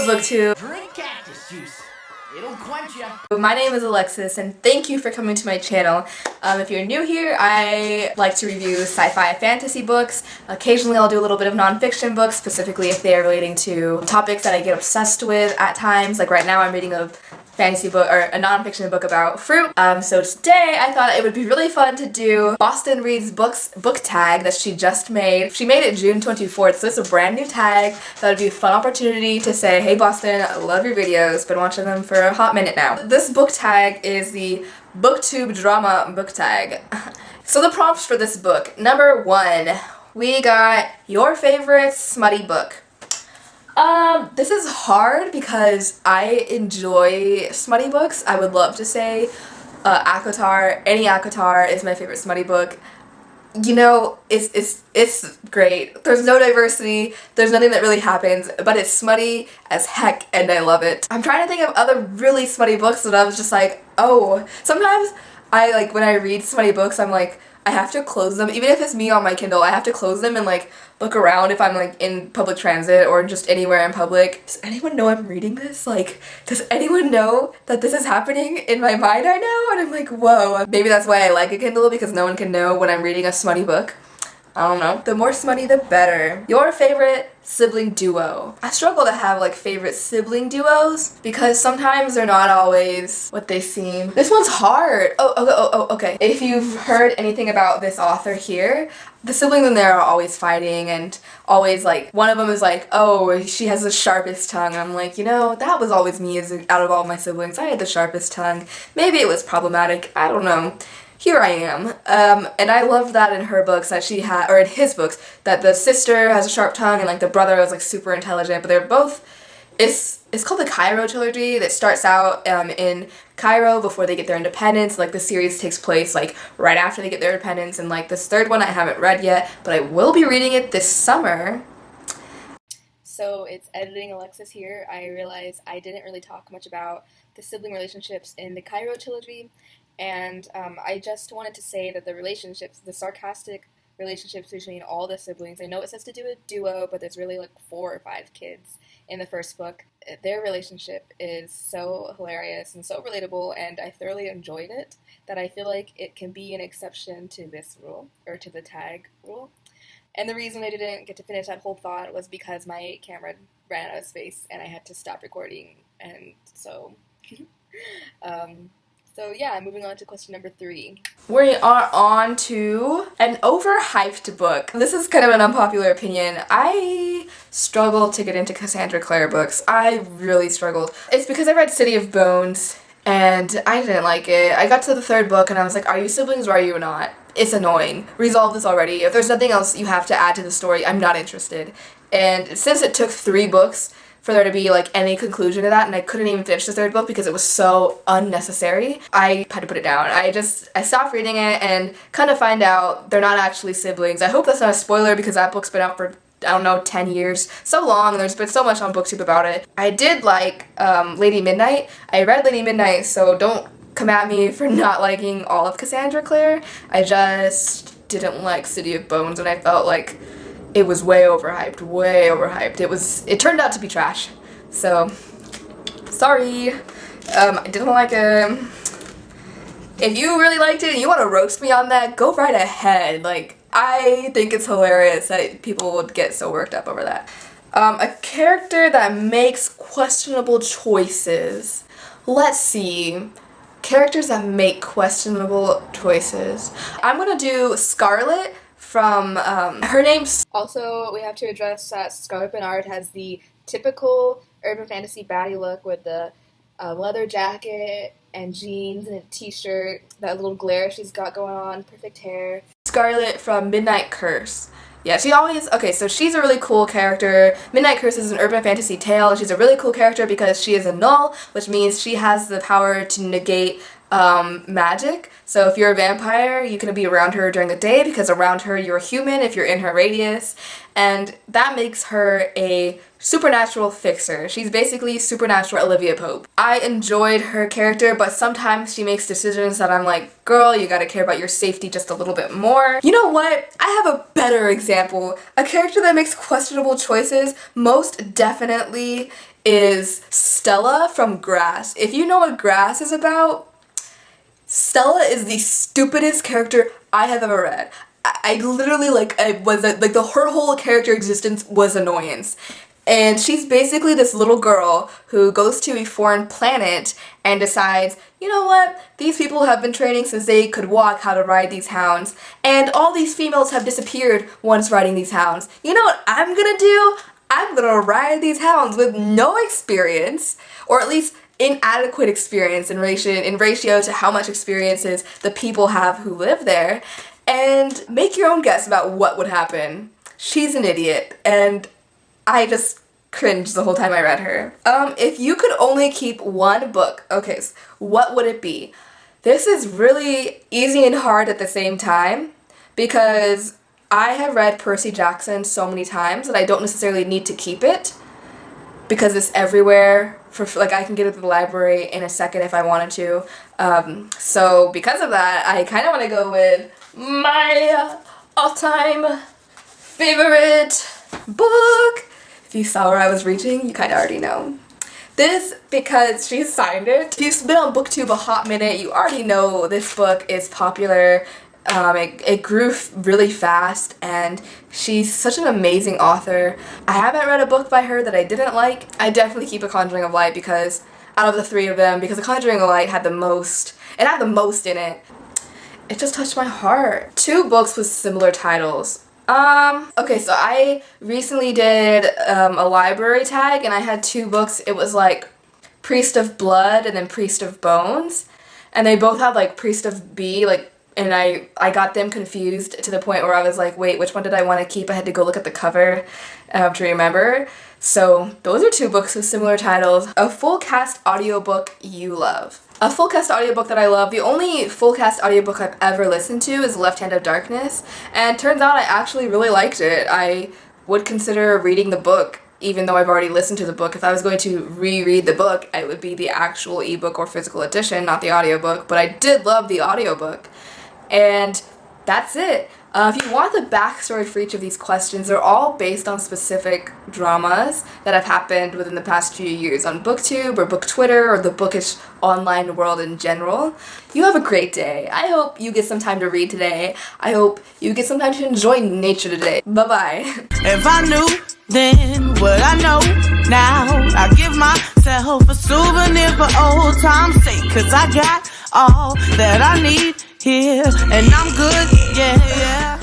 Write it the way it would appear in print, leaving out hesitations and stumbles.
Booktube. Drink cactus juice. It'll quench you. My name is Alexis and thank you for coming to my channel. If you're new here, I like to review sci-fi fantasy books. Occasionally I'll do a little bit of nonfiction books, specifically if they are relating to topics that I get obsessed with at times. Like right now I'm reading a fantasy book or a nonfiction book about fruit. So today I thought it would be really fun to do Boston Reads Books book tag that she just made. She made it June 24th, so it's a brand new tag. That would be a fun opportunity to say, hey Boston, I love your videos, been watching them for a hot minute now. This book tag is the Booktube drama book tag. So the prompts for this book. Number 1, we got your favorite smutty book. This is hard because I enjoy smutty books. I would love to say ACOTAR, any ACOTAR is my favorite smutty book. You know, it's great. There's no diversity, there's nothing that really happens, but it's smutty as heck and I love it. I'm trying to think of other really smutty books that I was just like, oh. Sometimes when I read smutty books, I'm like, I have to close them, even if it's me on my Kindle, I have to close them and like look around if I'm like in public transit or just anywhere in public. Does anyone know I'm reading this? Like, does anyone know that this is happening in my mind right now? And I'm like, whoa. Maybe that's why I like a Kindle, because no one can know when I'm reading a smutty book. I don't know. The more smutty, the better. Your favorite sibling duo. I struggle to have like favorite sibling duos because sometimes they're not always what they seem. This one's hard. Okay. If you've heard anything about this author here, the siblings in there are always fighting and always like, one of them is like, oh, she has the sharpest tongue. I'm like, you know, that was always me out of all my siblings. I had the sharpest tongue. Maybe it was problematic. I don't know. Here I am. And I love that in her books that she had, or in his books, that the sister has a sharp tongue and like the brother is like super intelligent, but they're both, it's called the Cairo trilogy that starts out in Cairo before they get their independence. Like the series takes place like right after they get their independence, and like this third one I haven't read yet, but I will be reading it this summer. So it's editing Alexis here. I realized I didn't really talk much about the sibling relationships in the Cairo trilogy. And I just wanted to say that the relationships, the sarcastic relationships between all the siblings, I know it says to do a duo, but there's really like 4 or 5 kids in the first book. Their relationship is so hilarious and so relatable, and I thoroughly enjoyed it, that I feel like it can be an exception to this rule, or to the tag rule. And the reason I didn't get to finish that whole thought was because my camera ran out of space and I had to stop recording, and so... So yeah, moving on to question number 3. We are on to an overhyped book. This is kind of an unpopular opinion. I struggled to get into Cassandra Clare books. I really struggled. It's because I read City of Bones and I didn't like it. I got to the 3rd book and I was like, are you siblings or are you not? It's annoying. Resolve this already. If there's nothing else you have to add to the story, I'm not interested. And since it took 3 books for there to be like any conclusion to that, and I couldn't even finish the 3rd book because it was so unnecessary, I had to put it down. I stopped reading it and kind of find out they're not actually siblings. I hope that's not a spoiler because that book's been out for, I don't know, 10 years. So long, there's been so much on Booktube about it. I did like Lady Midnight. I read Lady Midnight, so don't come at me for not liking all of Cassandra Clare. I just didn't like City of Bones, and I felt like it was way overhyped, way overhyped. It turned out to be trash. So, sorry. I didn't like it. If you really liked it and you want to roast me on that, go right ahead. Like, I think it's hilarious that people would get so worked up over that. A character that makes questionable choices. Let's see. Characters that make questionable choices. I'm gonna do Scarlet from, her name's... Also, we have to address that Scarlet Bernard has the typical urban fantasy baddie look with the leather jacket and jeans and a t-shirt, that little glare she's got going on, perfect hair. Scarlet from Midnight Curse. Yeah, okay, so she's a really cool character. Midnight Curse is an urban fantasy tale, and she's a really cool character because she is a null, which means she has the power to negate magic. So if you're a vampire, you can be around her during the day because around her you're human if you're in her radius, and that makes her a supernatural fixer. She's basically supernatural Olivia Pope. I enjoyed her character, but sometimes she makes decisions that I'm like, girl, you gotta care about your safety just a little bit more. You know what? I have a better example. A character that makes questionable choices most definitely is Stella from Grass. If you know what Grass is about, Stella is the stupidest character I have ever read. I literally, her whole character existence was annoyance. And she's basically this little girl who goes to a foreign planet and decides, you know what, these people have been training since they could walk how to ride these hounds, and all these females have disappeared once riding these hounds. You know what I'm gonna do? I'm gonna ride these hounds with no experience, or at least inadequate experience in ratio to how much experiences the people have who live there, and make your own guess about what would happen. She's an idiot, and I just cringed the whole time I read her. If you could only keep one book, okay, so what would it be? This is really easy and hard at the same time, because I have read Percy Jackson so many times that I don't necessarily need to keep it, because it's everywhere. I can get it to the library in a second if I wanted to. So because of that, I kind of want to go with my all-time favorite book. If you saw where I was reaching, you kind of already know. This, because she signed it. If you've been on Booktube a hot minute, you already know this book is popular. It grew really fast, and she's such an amazing author. I haven't read a book by her that I didn't like. I definitely keep A Conjuring of Light because out of the three of them, because A Conjuring of Light had the most, it had the most in it. It just touched my heart. 2 books with similar titles. Okay, so I recently did a library tag, and I had 2 books. It was like Priest of Blood and then Priest of Bones, and they both had like Priest of B, and I got them confused to the point where I was like, wait, which one did I want to keep? I had to go look at the cover to remember. So those are 2 books with similar titles. A full cast audiobook you love. A full cast audiobook that I love, the only full cast audiobook I've ever listened to is Left Hand of Darkness, and turns out I actually really liked it. I would consider reading the book, even though I've already listened to the book. If I was going to reread the book, it would be the actual ebook or physical edition, not the audiobook, but I did love the audiobook. And that's it. If you want the backstory for each of these questions, they're all based on specific dramas that have happened within the past few years on Booktube or Book Twitter or the bookish online world in general. You have a great day. I hope you get some time to read today. I hope you get some time to enjoy nature today. Bye-bye. If I knew then what I know now, I give myself a souvenir for old time's sake, 'cause I got all that I need here, and I'm good, yeah, yeah.